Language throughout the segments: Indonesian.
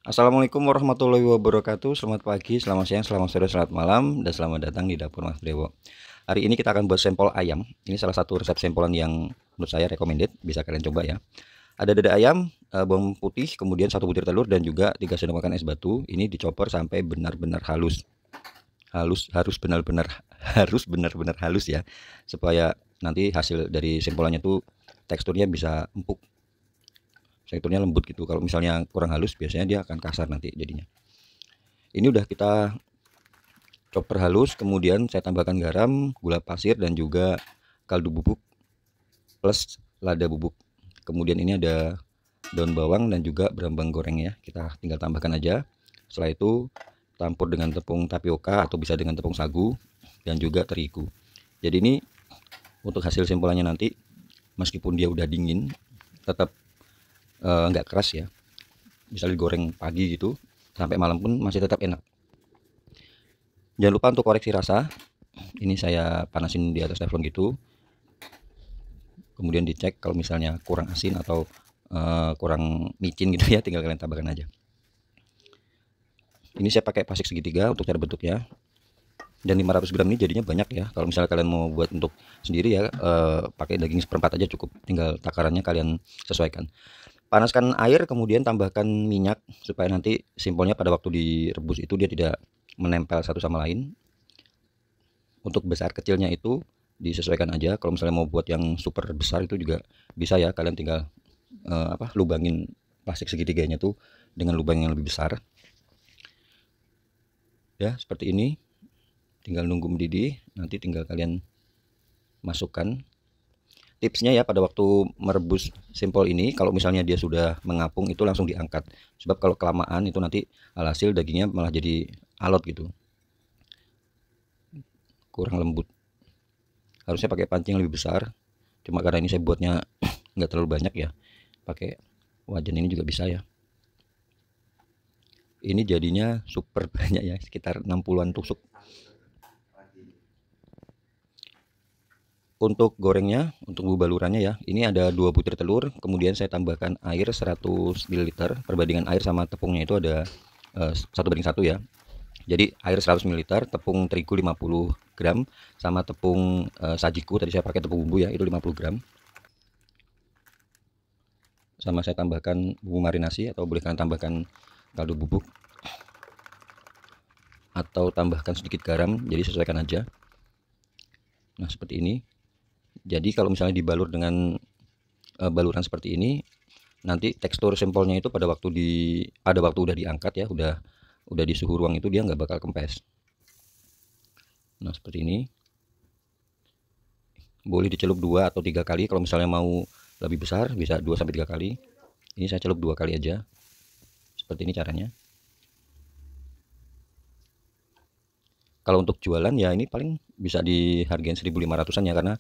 Assalamualaikum warahmatullahi wabarakatuh. Selamat pagi, selamat siang, selamat sore, selamat malam, dan selamat datang di dapur Mas Dewo. Hari ini kita akan buat sampel ayam. Ini salah satu resep sampelan yang menurut saya recommended, bisa kalian coba ya. Ada dada ayam, bawang putih, kemudian 1 butir telur dan juga 3 sendok makan es batu. Ini dicopor sampai benar-benar halus. Harus benar-benar harus benar-benar halus ya, supaya nanti hasil dari sampelannya tuh teksturnya bisa empuk, teksturnya lembut gitu. Kalau misalnya kurang halus biasanya dia akan kasar nanti jadinya. Ini udah kita chopper halus, kemudian saya tambahkan garam, gula pasir dan juga kaldu bubuk plus lada bubuk. Kemudian ini ada daun bawang dan juga berambang goreng ya, kita tinggal tambahkan aja. Setelah itu campur dengan tepung tapioka atau bisa dengan tepung sagu dan juga terigu. Jadi ini untuk hasil sampelannya nanti meskipun dia udah dingin tetap nggak keras ya, bisa digoreng pagi gitu sampai malam pun masih tetap enak. Jangan lupa untuk koreksi rasa, ini saya panasin di atas teflon gitu, kemudian dicek kalau misalnya kurang asin atau kurang micin gitu ya, tinggal kalian tambahkan aja. Ini saya pakai pasik segitiga untuk cara bentuknya, dan 500 gram ini jadinya banyak ya. Kalau misalnya kalian mau buat untuk sendiri ya, pakai daging seperempat aja cukup, tinggal takarannya kalian sesuaikan. Panaskan air, kemudian tambahkan minyak supaya nanti simpelnya pada waktu direbus itu dia tidak menempel satu sama lain. Untuk besar kecilnya itu disesuaikan aja. Kalau misalnya mau buat yang super besar itu juga bisa ya, kalian tinggal lubangin plastik segitiganya tuh dengan lubang yang lebih besar ya, seperti ini. Tinggal nunggu mendidih, nanti tinggal kalian masukkan. Tipsnya ya, pada waktu merebus simpol ini kalau misalnya dia sudah mengapung itu langsung diangkat, sebab kalau kelamaan itu nanti alhasil dagingnya malah jadi alot gitu, kurang lembut. Harusnya pakai pancing lebih besar, cuma karena ini saya buatnya nggak terlalu banyak ya, pakai wajan ini juga bisa ya. Ini jadinya super banyak ya, sekitar 60-an tusuk. Untuk gorengnya, untuk balurannya ya, ini ada 2 butir telur, kemudian saya tambahkan air 100 ml. Perbandingan air sama tepungnya itu ada 1:1 ya. Jadi air 100 ml, tepung terigu 50 gram, sama tepung sajiku tadi saya pakai tepung bumbu ya, itu 50 gram. Sama saya tambahkan bumbu marinasi, atau boleh kalian tambahkan kaldu bubuk atau tambahkan sedikit garam, jadi sesuaikan aja. Nah seperti ini. Jadi kalau misalnya dibalur dengan baluran seperti ini, nanti tekstur sampelnya itu pada waktu udah diangkat ya, udah di suhu ruang itu dia nggak bakal kempes. Nah seperti ini. Boleh dicelup 2 atau 3 kali, kalau misalnya mau lebih besar bisa 2-3 kali. Ini saya celup 2 kali aja. Seperti ini caranya. Kalau untuk jualan ya ini paling bisa dihargain 1.500-an ya, karena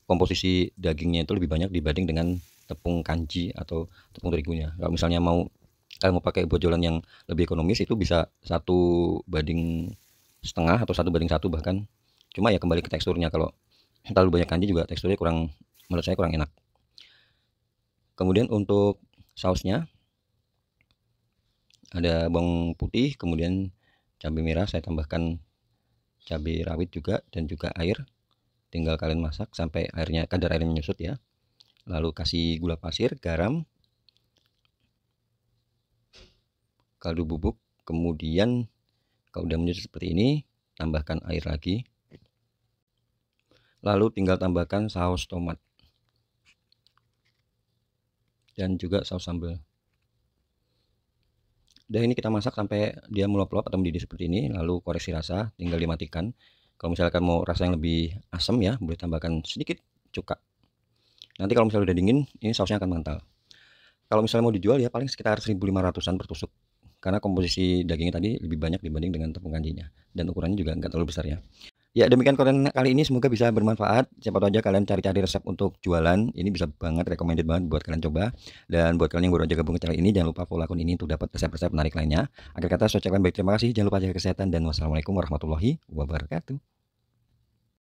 komposisi dagingnya itu lebih banyak dibanding dengan tepung kanji atau tepung terigunya. Kalau misalnya kalian mau pakai buat jualan yang lebih ekonomis itu bisa 1:1,5 atau 1:1 bahkan. Cuma ya kembali ke teksturnya, kalau terlalu banyak kanji juga teksturnya menurut saya kurang enak. Kemudian untuk sausnya ada bawang putih, kemudian cabai merah, saya tambahkan cabai rawit juga, dan juga air. Tinggal kalian masak sampai kadar airnya menyusut ya. Lalu kasih gula pasir, garam, kaldu bubuk. Kemudian kalau udah menyusut seperti ini, tambahkan air lagi. Lalu tinggal tambahkan saus tomat dan juga saus sambal. Udah, ini kita masak sampai dia meluap-luap atau mendidih seperti ini, lalu koreksi rasa, tinggal dimatikan. Kalau misalkan mau rasa yang lebih asam ya, boleh tambahkan sedikit cuka. Nanti kalau misalnya udah dingin, ini sausnya akan mengental. Kalau misalnya mau dijual ya paling sekitar 1.500-an per tusuk, karena komposisi dagingnya tadi lebih banyak dibanding dengan tepung kanjinya, dan ukurannya juga nggak terlalu besar ya. Ya demikian konten kali ini, semoga bisa bermanfaat. Siapa tahu aja kalian cari-cari resep untuk jualan, ini bisa banget, recommended banget buat kalian coba. Dan buat kalian yang baru aja gabung ke channel ini, jangan lupa follow akun ini untuk dapat resep-resep menarik lainnya. Akhir kata saya ucapkan baik terima kasih, jangan lupa jaga kesehatan, dan wassalamualaikum warahmatullahi wabarakatuh.